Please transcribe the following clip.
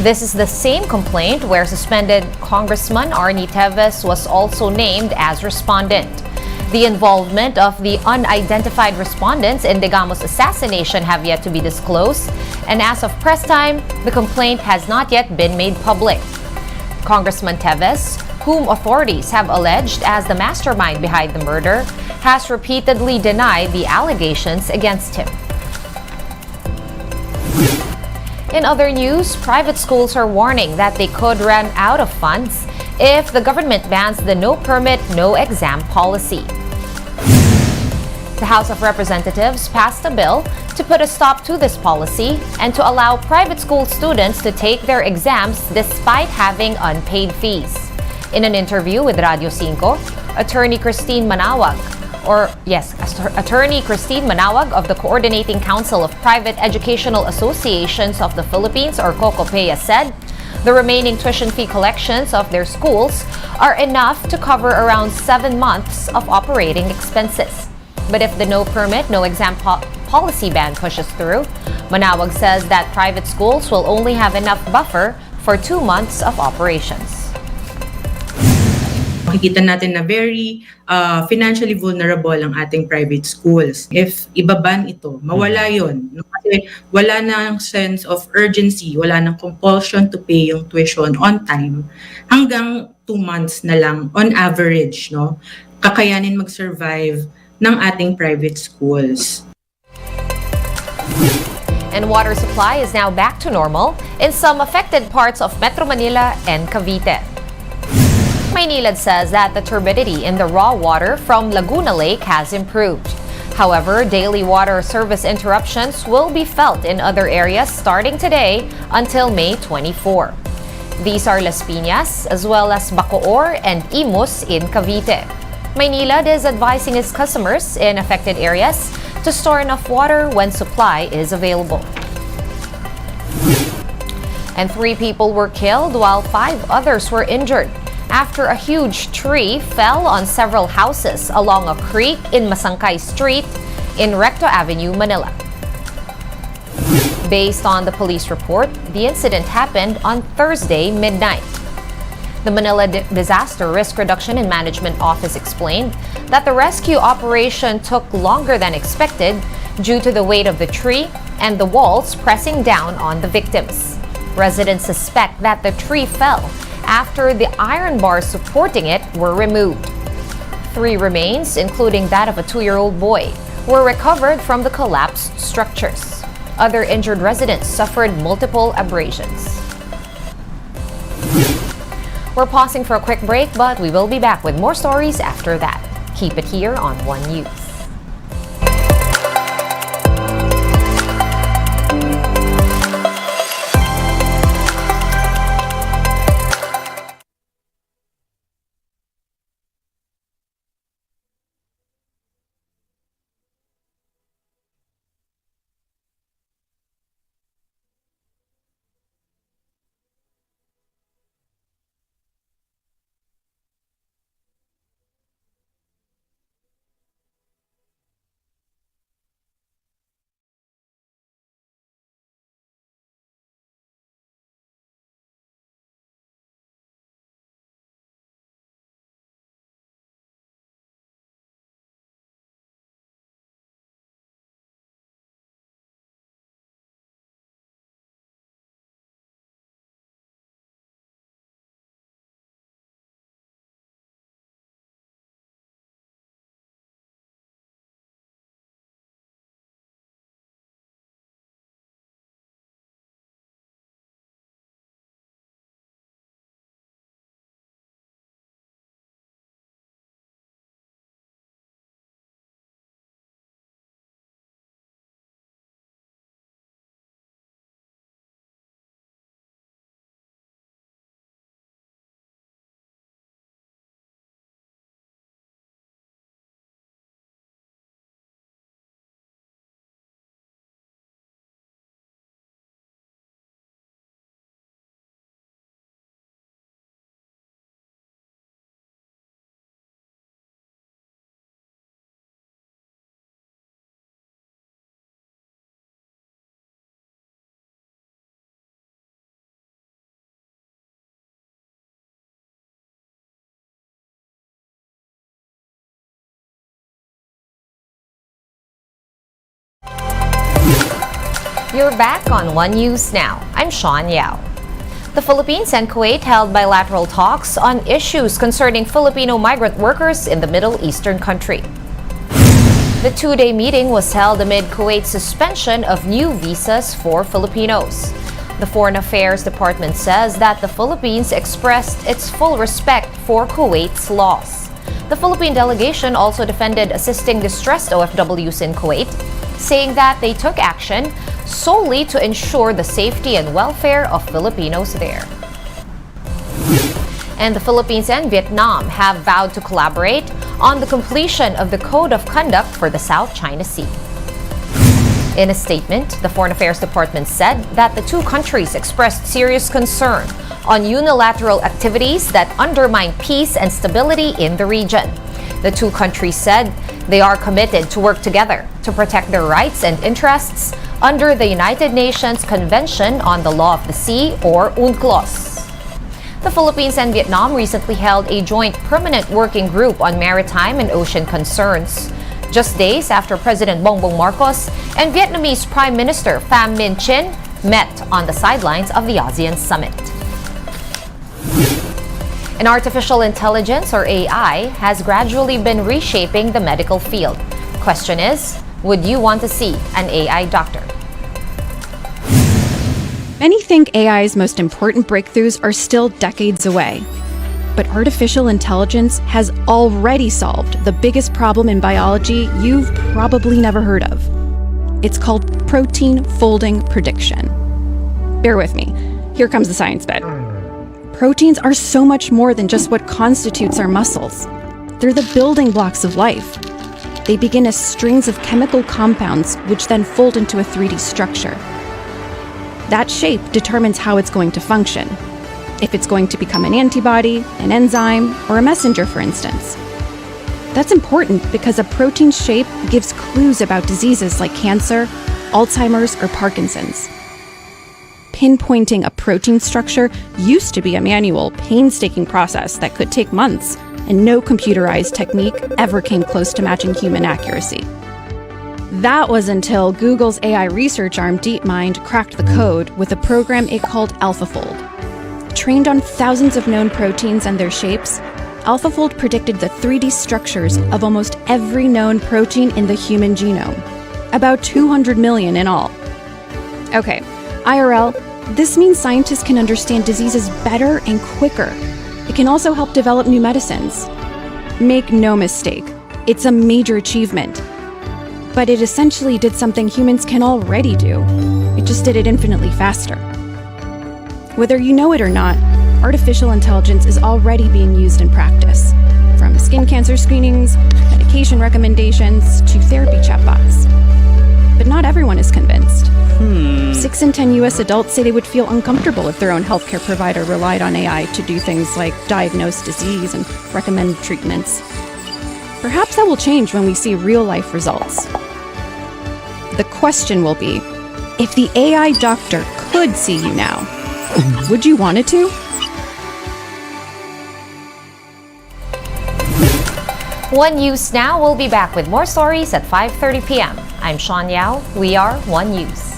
This is the same complaint where suspended Congressman Arnie Teves was also named as respondent. The involvement of the unidentified respondents in Degamo's assassination have yet to be disclosed, and as of press time, the complaint has not yet been made public. Congressman Teves, whom authorities have alleged as the mastermind behind the murder, has repeatedly denied the allegations against him. In other news, private schools are warning that they could run out of funds if the government bans the no permit, no exam policy. The House of Representatives passed a bill to put a stop to this policy and to allow private school students to take their exams despite having unpaid fees. In an interview with Radio 5, Attorney Christine Manawag of the Coordinating Council of Private Educational Associations of the Philippines, or COCOPEA, said the remaining tuition fee collections of their schools are enough to cover around 7 months of operating expenses. But if the no permit, no exam policy ban pushes through, Manawag says that private schools will only have enough buffer for 2 months of operations. Makikita natin na very financially vulnerable ang ating private schools. If ibaban ito, mawala yun. No? Kasi wala nang sense of urgency, wala nang compulsion to pay yung tuition on time. Hanggang 2 months na lang on average, no? Kakayanin mag-survive ng ating private schools. And water supply is now back to normal in some affected parts of Metro Manila and Cavite. Maynilad says that the turbidity in the raw water from Laguna Lake has improved. However, daily water service interruptions will be felt in other areas starting today until May 24. These are Las Piñas as well as Bacoor and Imus in Cavite. Maynilad is advising its customers in affected areas to store enough water when supply is available. And 3 people were killed while 5 others were injured after a huge tree fell on several houses along a creek in Masangkay Street in Recto Avenue, Manila. Based on the police report, the incident happened on Thursday midnight. The Manila Disaster Risk Reduction and Management Office explained that the rescue operation took longer than expected due to the weight of the tree and the walls pressing down on the victims. Residents suspect that the tree fell after the iron bars supporting it were removed. 3 remains, including that of a 2-year-old boy, were recovered from the collapsed structures. Other injured residents suffered multiple abrasions. We're pausing for a quick break, but we will be back with more stories after that. Keep it here on One News. You're back on One News Now. I'm Sean Yao. The Philippines and Kuwait held bilateral talks on issues concerning Filipino migrant workers in the Middle Eastern country. The two-day meeting was held amid Kuwait's suspension of new visas for Filipinos. The Foreign Affairs Department says that the Philippines expressed its full respect for Kuwait's laws. The Philippine delegation also defended assisting distressed OFWs in Kuwait, saying that they took action solely to ensure the safety and welfare of Filipinos there. And the Philippines and Vietnam have vowed to collaborate on the completion of the Code of Conduct for the South China Sea. In a statement, the Foreign Affairs Department said that the two countries expressed serious concern on unilateral activities that undermine peace and stability in the region. The two countries said they are committed to work together to protect their rights and interests under the United Nations Convention on the Law of the Sea, or UNCLOS. The Philippines and Vietnam recently held a joint permanent working group on maritime and ocean concerns, just days after President Bongbong Marcos and Vietnamese Prime Minister Pham Minh Chinh met on the sidelines of the ASEAN summit. And artificial intelligence, or AI, has gradually been reshaping the medical field. Question is, would you want to see an AI doctor? Many think AI's most important breakthroughs are still decades away. But artificial intelligence has already solved the biggest problem in biology you've probably never heard of. It's called protein folding prediction. Bear with me. Here comes the science bit. Proteins are so much more than just what constitutes our muscles. They're the building blocks of life. They begin as strings of chemical compounds which then fold into a 3D structure. That shape determines how it's going to function. If it's going to become an antibody, an enzyme, or a messenger, for instance. That's important because a protein's shape gives clues about diseases like cancer, Alzheimer's, or Parkinson's. Pinpointing a protein structure used to be a manual, painstaking process that could take months, and no computerized technique ever came close to matching human accuracy. That was until Google's AI research arm DeepMind cracked the code with a program it called AlphaFold. Trained on thousands of known proteins and their shapes, AlphaFold predicted the 3D structures of almost every known protein in the human genome, about 200 million in all. Okay, IRL, this means scientists can understand diseases better and quicker. It can also help develop new medicines. Make no mistake, it's a major achievement. But it essentially did something humans can already do. It just did it infinitely faster. Whether you know it or not, artificial intelligence is already being used in practice, from skin cancer screenings, medication recommendations, to therapy chatbots. But not everyone is convinced. 6 in 10 US adults say they would feel uncomfortable if their own healthcare provider relied on AI to do things like diagnose disease and recommend treatments. Perhaps that will change when we see real-life results. The question will be, if the AI doctor could see you now, would you want it to? One News Now will be back with more stories at 5:30 p.m. I'm Sean Yao. We are One News.